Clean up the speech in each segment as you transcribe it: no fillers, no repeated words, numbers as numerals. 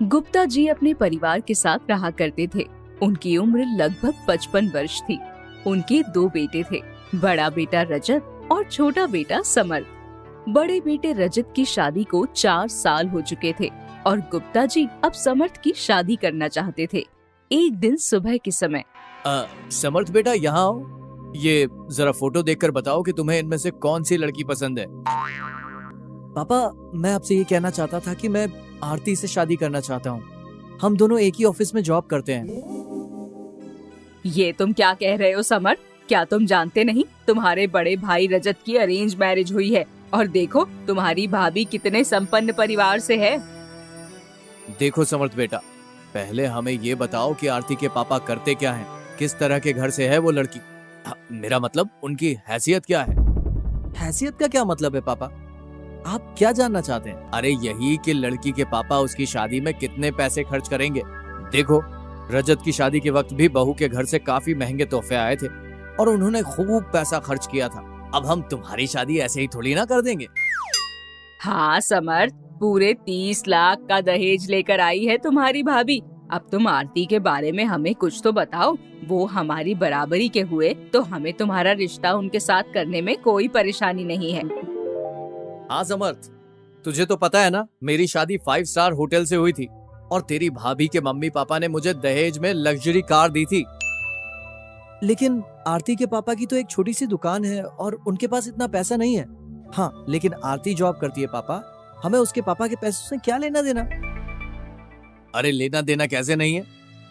गुप्ता जी अपने परिवार के साथ रहा करते थे। उनकी उम्र लगभग 55 वर्ष थी। उनके दो बेटे थे, बड़ा बेटा रजत और छोटा बेटा समर्थ। बड़े बेटे रजत की शादी को 4 साल हो चुके थे और गुप्ता जी अब समर्थ की शादी करना चाहते थे। एक दिन सुबह के समय समर्थ बेटा यहाँ आओ। ये जरा फोटो देखकर बताओ कि तुम्हें इनमें से कौन सी लड़की पसंद है। पापा, मैं आपसे ये कहना चाहता था कि मैं आरती से शादी करना चाहता हूँ। हम दोनों एक ही ऑफिस में जॉब करते हैं। ये तुम क्या कह रहे हो समर्थ? क्या तुम जानते नहीं तुम्हारे बड़े भाई रजत की अरेंज मैरिज हुई है और देखो तुम्हारी भाभी कितने संपन्न परिवार से है। देखो समर्थ बेटा, पहले हमें ये बताओ कि आरती के पापा करते क्या हैं, किस तरह के घर से है वो लड़की। मेरा मतलब उनकी हैसियत क्या है। हैसियत का क्या मतलब है पापा? आप क्या जानना चाहते हैं? अरे यही कि लड़की के पापा उसकी शादी में कितने पैसे खर्च करेंगे। देखो, रजत की शादी के वक्त भी बहू के घर से काफी महंगे तोहफे आए थे और उन्होंने खूब पैसा खर्च किया था। अब हम तुम्हारी शादी ऐसे ही थोड़ी ना कर देंगे। हाँ समर्थ, पूरे 30 लाख का दहेज लेकर आई है तुम्हारी भाभी। अब तुम आरती के बारे में हमें कुछ तो बताओ। वो हमारी बराबरी के हुए तो हमें तुम्हारा रिश्ता उनके साथ करने में कोई परेशानी नहीं है। हाँ समर्थ, तुझे तो पता है ना, मेरी शादी 5 स्टार होटल से हुई थी और तेरी भाभी के मम्मी पापा ने मुझे दहेज में लग्जरी कार दी थी। लेकिन आरती के पापा की तो एक छोटी सी दुकान है और उनके पास इतना पैसा नहीं है। हाँ, लेकिन आरती जॉब करती है पापा, हमें उसके पापा के पैसों से क्या लेना देना। अरे लेना देना कैसे नहीं है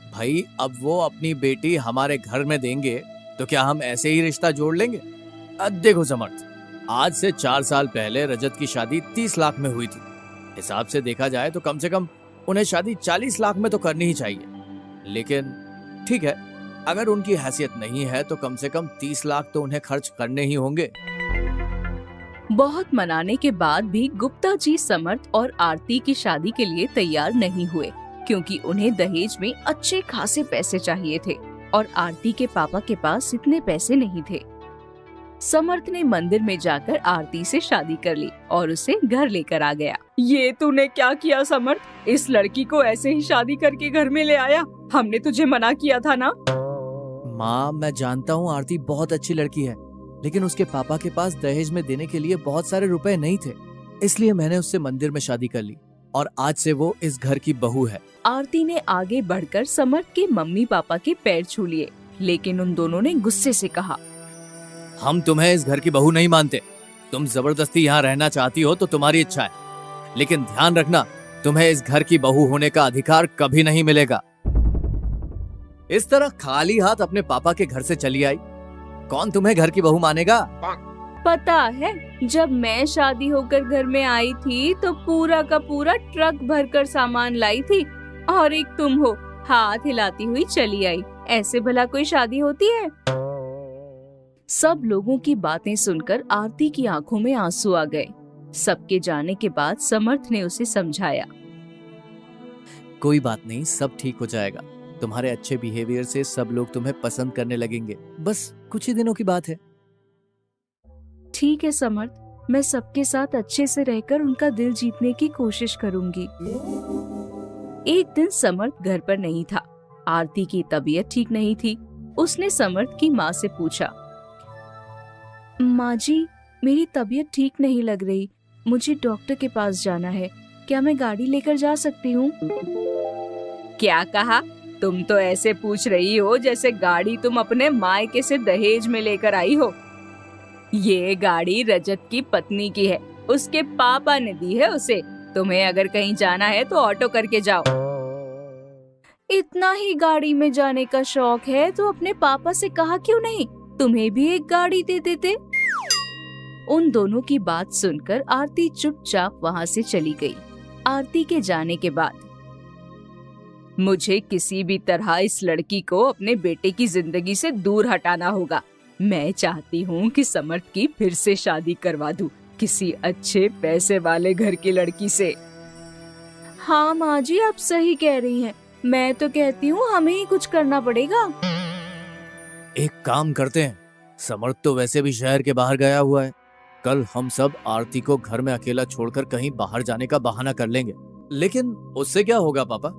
भाई? अब वो अपनी बेटी हमारे घर में देंगे तो क्या हम ऐसे ही रिश्ता जोड़ लेंगे? देखो समर्थ, आज से 4 साल पहले रजत की शादी 30 लाख में हुई थी। हिसाब से देखा जाए तो कम से कम उन्हें शादी 40 लाख में तो करनी ही चाहिए। लेकिन ठीक है, अगर उनकी हैसियत नहीं है तो कम से कम 30 लाख तो उन्हें खर्च करने ही होंगे। बहुत मनाने के बाद भी गुप्ता जी समर्थ और आरती की शादी के लिए तैयार नहीं हुए, क्योंकि उन्हें दहेज में अच्छे खासे पैसे चाहिए थे और आरती के पापा के पास इतने पैसे नहीं थे। समर्थ ने मंदिर में जाकर आरती से शादी कर ली और उसे घर लेकर आ गया। ये तूने क्या किया समर्थ? इस लड़की को ऐसे ही शादी करके घर में ले आया? हमने तुझे मना किया था ना। माँ, मैं जानता हूँ आरती बहुत अच्छी लड़की है, लेकिन उसके पापा के पास दहेज में देने के लिए बहुत सारे रुपए नहीं थे, इसलिए मैंने उससे मंदिर में शादी कर ली और आज से वो इस घर की बहू है। आरती ने आगे बढ़कर समर्थ के मम्मी पापा के पैर छू लिए, लेकिन उन दोनों ने गुस्से से कहा, हम तुम्हें इस घर की बहू नहीं मानते। तुम जबरदस्ती यहाँ रहना चाहती हो तो तुम्हारी इच्छा है, लेकिन ध्यान रखना, तुम्हें इस घर की बहू होने का अधिकार कभी नहीं मिलेगा। इस तरह खाली हाथ अपने पापा के घर से चली आई, कौन तुम्हें घर की बहू मानेगा? पता है, जब मैं शादी होकर घर में आई थी तो पूरा का पूरा ट्रक भरकर सामान लाई थी और एक तुम हो हाथ हिलाती हुई चली आई। ऐसे भला कोई शादी होती है? सब लोगों की बातें सुनकर आरती की आंखों में आंसू आ गए। सबके जाने के बाद समर्थ ने उसे समझाया, कोई बात नहीं, सब ठीक हो जाएगा। तुम्हारे अच्छे बिहेवियर से सब लोग तुम्हें पसंद करने लगेंगे, बस कुछ ही दिनों की बात है। ठीक है समर्थ, मैं सबके साथ अच्छे से रहकर उनका दिल जीतने की कोशिश करूंगी। एक दिन समर्थ घर पर नहीं था। आरती की तबीयत ठीक नहीं थी। उसने समर्थ की माँ से पूछा, माँ जी, मेरी तबीयत ठीक नहीं लग रही, मुझे डॉक्टर के पास जाना है, क्या मैं गाड़ी लेकर जा सकती हूँ? क्या कहा? तुम तो ऐसे पूछ रही हो जैसे गाड़ी तुम अपने मायके से दहेज में लेकर आई हो। ये गाड़ी रजत की पत्नी की है, उसके पापा ने दी है उसे। तुम्हें अगर कहीं जाना है तो ऑटो करके जाओ। इतना ही गाड़ी में जाने का शौक है तो अपने पापा से कहा क्यों नहीं, तुम्हें भी एक गाड़ी दे देते। उन दोनों की बात सुनकर आरती चुपचाप वहाँ से चली गई। आरती के जाने के बाद, मुझे किसी भी तरह इस लड़की को अपने बेटे की जिंदगी से दूर हटाना होगा। मैं चाहती हूँ कि समर्थ की फिर से शादी करवा दूँ किसी अच्छे पैसे वाले घर की लड़की से। हाँ माँ जी, आप सही कह रही हैं। मैं तो कहती हूँ हमें ही कुछ करना पड़ेगा। एक काम करते हैं, समर्थ तो वैसे भी शहर के बाहर गया हुआ है। कल हम सब आरती को घर में अकेला छोड़कर कहीं बाहर जाने का बहाना कर लेंगे लेकिन उससे क्या होगा पापा?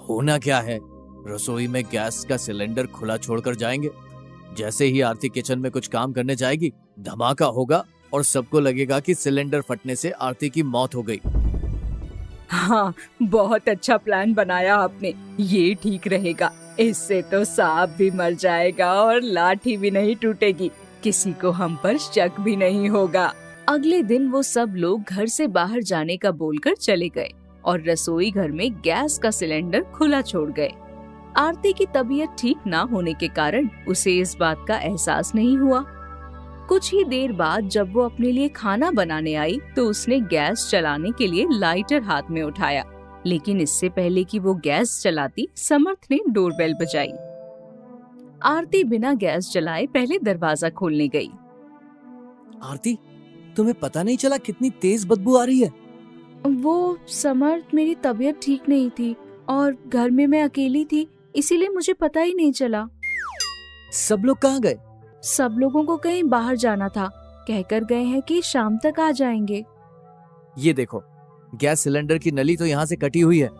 होना क्या है, रसोई में गैस का सिलेंडर खुला छोड़कर जाएंगे। जैसे ही आरती किचन में कुछ काम करने जाएगी, धमाका होगा और सबको लगेगा कि सिलेंडर फटने से आरती की मौत हो गई। हाँ, बहुत अच्छा प्लान बनाया आपने, ये ठीक रहेगा। इससे तो सांप भी मर जाएगा और लाठी भी नहीं टूटेगी, किसी को हम पर शक भी नहीं होगा। अगले दिन वो सब लोग घर से बाहर जाने का बोलकर चले गए और रसोई घर में गैस का सिलेंडर खुला छोड़ गए। आरती की तबीयत ठीक ना होने के कारण उसे इस बात का एहसास नहीं हुआ। कुछ ही देर बाद जब वो अपने लिए खाना बनाने आई तो उसने गैस चलाने के लिए लाइटर हाथ में उठाया, लेकिन इससे पहले कि वो गैस चलाती, समर्थ ने डोरबेल बजाई। आरती बिना गैस जलाए पहले दरवाजा खोलने गई। आरती, तुम्हें पता नहीं चला कितनी तेज बदबू आ रही है? वो समर्थ, मेरी तबीयत ठीक नहीं थी और घर में मैं अकेली थी, इसीलिए मुझे पता ही नहीं चला। सब लोग कहाँ गए? सब लोगों को कहीं बाहर जाना था, कहकर गए हैं कि शाम तक आ जाएंगे। ये देखो, गैस सिलेंडर की नली तो यहाँ से कटी हुई है।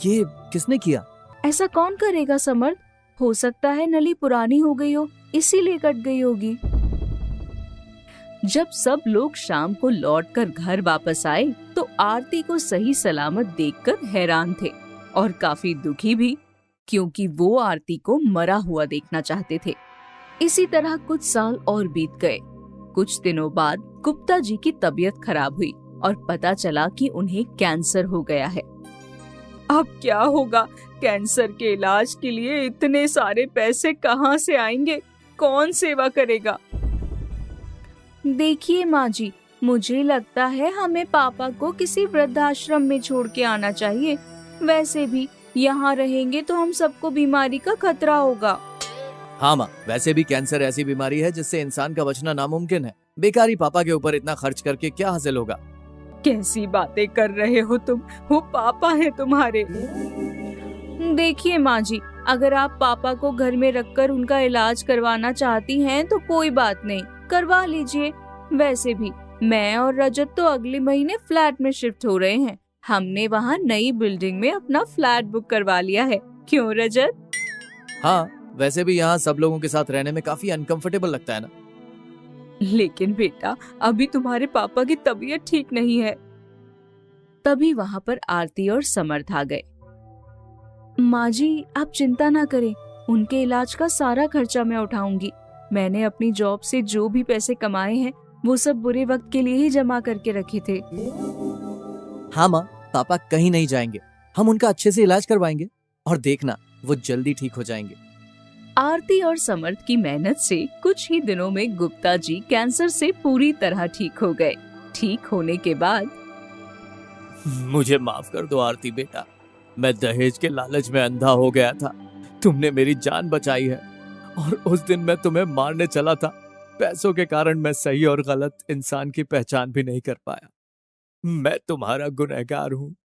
ये किसने किया? ऐसा कौन करेगा समर्थ? हो सकता है नली पुरानी हो गई हो, इसीलिए कट गई होगी। जब सब लोग शाम को लौटकर घर वापस आए तो आरती को सही सलामत देखकर हैरान थे और काफी दुखी भी, क्योंकि वो आरती को मरा हुआ देखना चाहते थे। इसी तरह कुछ साल और बीत गए। कुछ दिनों बाद गुप्ता जी की तबीयत खराब हुई और पता चला कि उन्हें कैंसर हो गया है। अब क्या होगा? कैंसर के इलाज के लिए इतने सारे पैसे कहाँ से आएंगे? कौन सेवा करेगा? देखिए माँ जी, मुझे लगता है हमें पापा को किसी वृद्धाश्रम में छोड़ के आना चाहिए। वैसे भी यहाँ रहेंगे तो हम सबको बीमारी का खतरा होगा। हाँ माँ, वैसे भी कैंसर ऐसी बीमारी है जिससे इंसान का बचना नामुमकिन है। बेकारी पापा के ऊपर इतना खर्च करके क्या हासिल होगा? कैसी बातें कर रहे हो तुम? वो पापा हैं तुम्हारे। देखिए माँ जी, अगर आप पापा को घर में रखकर उनका इलाज करवाना चाहती हैं तो कोई बात नहीं, करवा लीजिए। वैसे भी मैं और रजत तो अगले महीने फ्लैट में शिफ्ट हो रहे हैं। हमने वहाँ नई बिल्डिंग में अपना फ्लैट बुक करवा लिया है। क्यों रजत? हाँ, वैसे भी यहाँ सब लोगों के साथ रहने में काफी अनकंफर्टेबल लगता है ना। लेकिन बेटा, अभी तुम्हारे पापा की तबीयत ठीक नहीं है। तभी वहाँ पर आरती और समर्थ आ गए। माँ जी, आप चिंता ना करें, उनके इलाज का सारा खर्चा मैं उठाऊंगी। मैंने अपनी जॉब से जो भी पैसे कमाए हैं वो सब बुरे वक्त के लिए ही जमा करके रखे थे। हाँ माँ, पापा कहीं नहीं जाएंगे, हम उनका अच्छे से इलाज करवाएंगे और देखना वो जल्दी ठीक हो जाएंगे। आरती और समर्थ की मेहनत से कुछ ही दिनों में गुप्ता जी कैंसर से पूरी तरह ठीक हो गए। ठीक होने के बाद, मुझे माफ कर दो आरती बेटा, मैं दहेज के लालच में अंधा हो गया था। तुमने मेरी जान बचाई है और उस दिन मैं तुम्हें मारने चला था। पैसों के कारण मैं सही और गलत इंसान की पहचान भी नहीं कर पाया। मैं तुम्हारा गुनहगार हूँ।